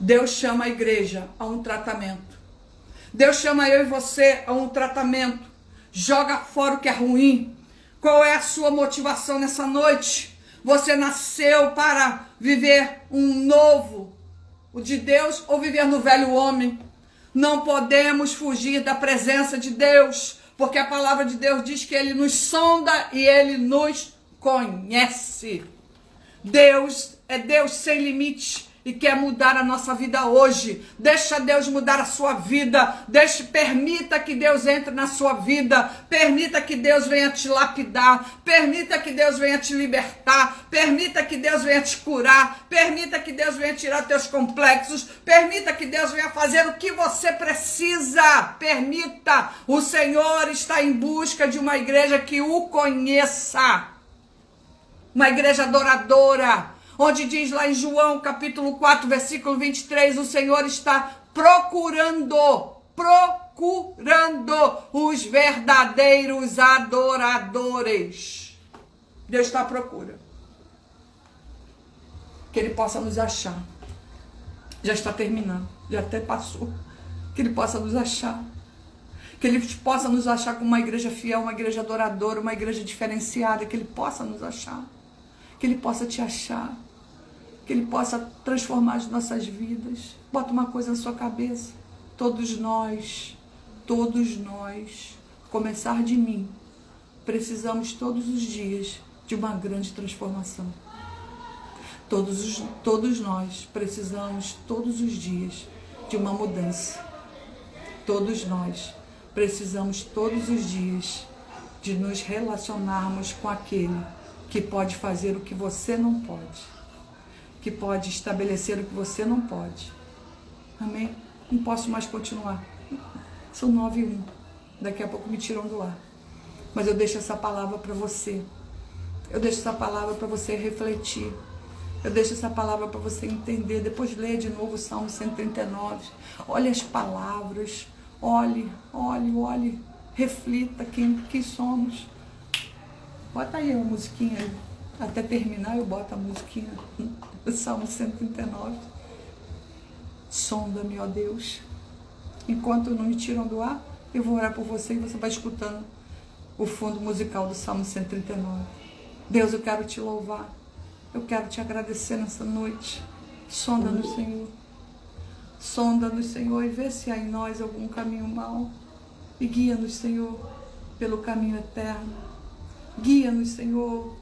Deus chama a igreja a um tratamento. Deus chama eu e você a um tratamento. Joga fora o que é ruim. Qual é a sua motivação nessa noite? Você nasceu para viver um novo, o de Deus, ou viver no velho homem? Não podemos fugir da presença de Deus, porque a palavra de Deus diz que Ele nos sonda e Ele nos conhece. Deus é Deus sem limites e quer mudar a nossa vida hoje. Deixa Deus mudar a sua vida. Permita que Deus entre na sua vida. Permita que Deus venha te lapidar. Permita que Deus venha te libertar. Permita que Deus venha te curar. Permita que Deus venha tirar teus complexos. Permita que Deus venha fazer o que você precisa. Permita. O Senhor está em busca de uma igreja que o conheça. Uma igreja adoradora. Onde diz lá em João, capítulo 4, versículo 23, o Senhor está procurando os verdadeiros adoradores. Deus está à procura. Que Ele possa nos achar. Já está terminando, já até passou. Que Ele possa nos achar. Que Ele possa nos achar como uma igreja fiel, uma igreja adoradora, uma igreja diferenciada. Que Ele possa nos achar. Que Ele possa te achar. Que Ele possa transformar as nossas vidas. Bota uma coisa na sua cabeça. Todos nós, começar de mim, precisamos todos os dias de uma grande transformação. Todos nós precisamos todos os dias de uma mudança. Todos nós precisamos todos os dias de nos relacionarmos com aquele que pode fazer o que você não pode. Que pode estabelecer o que você não pode. Amém? Não posso mais continuar. São 9h01. Daqui a pouco me tiram do ar. Mas eu deixo essa palavra para você. Eu deixo essa palavra para você refletir. Eu deixo essa palavra para você entender. Depois leia de novo o Salmo 139. Olhe as palavras. Olhe. Reflita quem somos. Bota aí uma musiquinha aí. Até terminar eu boto a musiquinha. O Salmo 139. Sonda-me, ó Deus. Enquanto não me tiram do ar, eu vou orar por você e você vai escutando o fundo musical do Salmo 139. Deus, eu quero te louvar. Eu quero te agradecer nessa noite. Sonda-nos, Senhor. Sonda-nos, Senhor, e vê se há em nós algum caminho mau. E guia-nos, Senhor, pelo caminho eterno. Guia-nos, Senhor,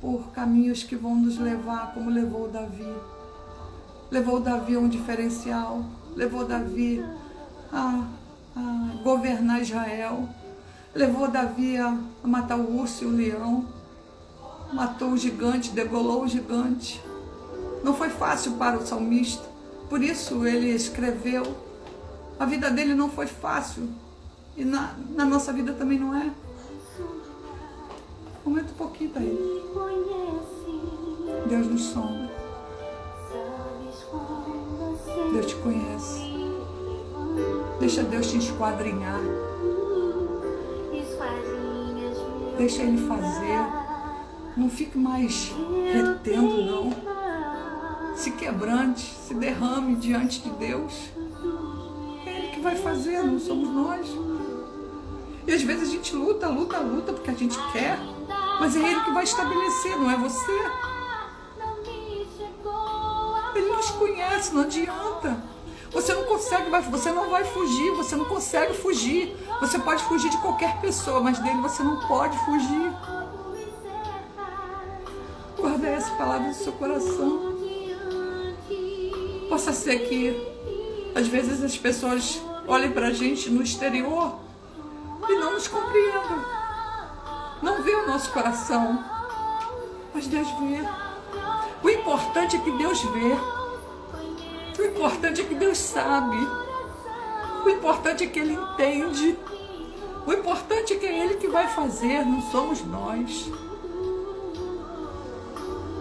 por caminhos que vão nos levar, como levou Davi. Levou Davi a um diferencial. Levou Davi a governar Israel. Levou Davi a matar o urso e o leão. Matou o gigante, degolou o gigante. Não foi fácil para o salmista. Por isso ele escreveu. A vida dele não foi fácil. E na nossa vida também não é. Aumenta um pouquinho para ele. Deus nos sonda. Deus te conhece. Deixa Deus te esquadrinhar. Deixa Ele fazer. Não fique mais retendo, não. Se quebrante, se derrame diante de Deus. É Ele que vai fazer, não somos nós. E às vezes a gente luta porque a gente quer. Mas é Ele que vai estabelecer, não é você. Ele nos conhece, não adianta. Você não consegue, você não vai fugir, você não consegue fugir. Você pode fugir de qualquer pessoa, mas dele você não pode fugir. Guarda essa palavra no seu coração. Possa ser que, às vezes, as pessoas olhem para a gente no exterior e não nos compreendam. Não nosso coração. Mas Deus vê. O importante é que Deus vê. O importante é que Deus sabe. O importante é que Ele entende. O importante é que é Ele que vai fazer, não somos nós.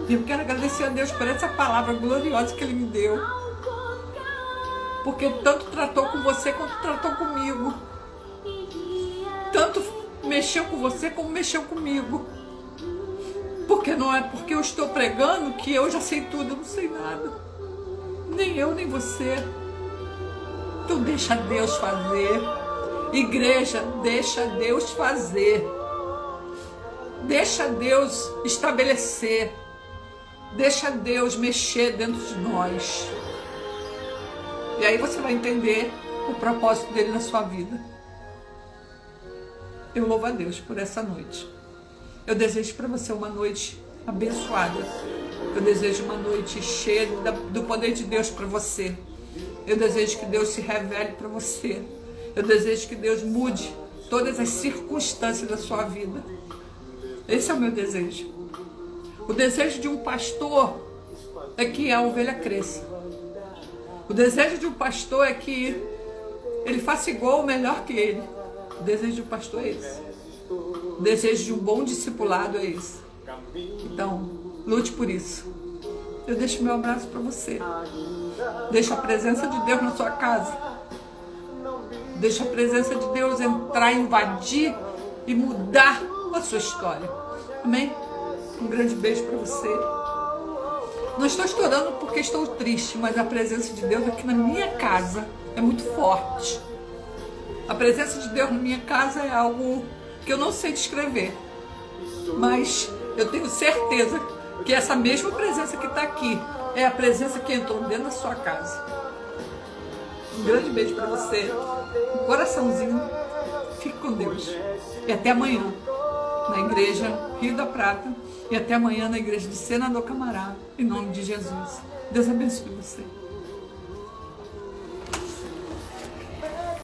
E eu quero agradecer a Deus por essa palavra gloriosa que Ele me deu. Porque tanto tratou com você quanto tratou comigo. Tanto mexeu com você como mexeu comigo. Porque não é porque eu estou pregando que eu já sei tudo, eu não sei nada. Nem eu, nem você. Então deixa Deus fazer. Igreja, deixa Deus fazer. Deixa Deus estabelecer. Deixa Deus mexer dentro de nós. E aí você vai entender o propósito dele na sua vida. Eu louvo a Deus por essa noite. Eu desejo para você uma noite abençoada. Eu desejo uma noite cheia do poder de Deus para você. Eu desejo que Deus se revele para você. Eu desejo que Deus mude todas as circunstâncias da sua vida. Esse é o meu desejo. O desejo de um pastor é que a ovelha cresça. O desejo de um pastor é que ele faça igual ou melhor que ele. O desejo de um pastor é esse. O desejo de um bom discipulado é esse. Então, lute por isso. Eu deixo meu abraço para você. Deixa a presença de Deus na sua casa. Deixa a presença de Deus entrar, invadir e mudar a sua história. Amém? Um grande beijo para você. Não estou chorando porque estou triste, mas a presença de Deus aqui na minha casa é muito forte. A presença de Deus na minha casa é algo que eu não sei descrever. Mas eu tenho certeza que essa mesma presença que está aqui é a presença que entrou dentro da sua casa. Um grande beijo para você. Um coraçãozinho. Fique com Deus. E até amanhã na igreja Rio da Prata. E até amanhã na igreja de Senador Camará. Em nome de Jesus. Deus abençoe você.